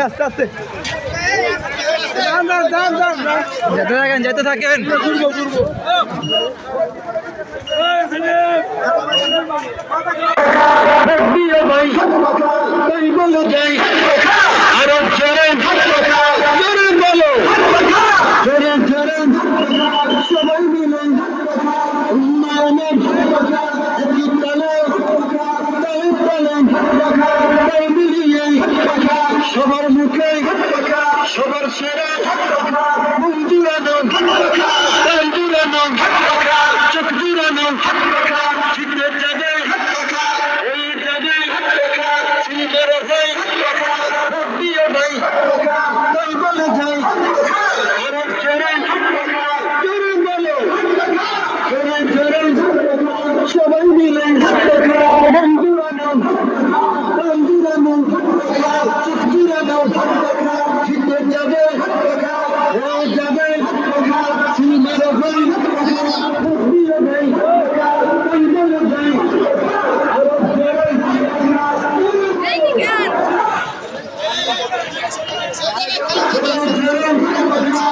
আস্তে আস্তে যেতে থাকেন সবাই মিলে উন্নয়নের সবার মুখে সবার সেরা মন জুড়ানো প্রাণ জুড়ানো চোখ জুড়ানো শীতের জাগে এই জাগে সিনেমার ভাই প্রিয় ভাই তাই বলে যাই আরব ছেড়ে জোরে বলো জোরে জোরে সবাই মিলে মন জুড়ানো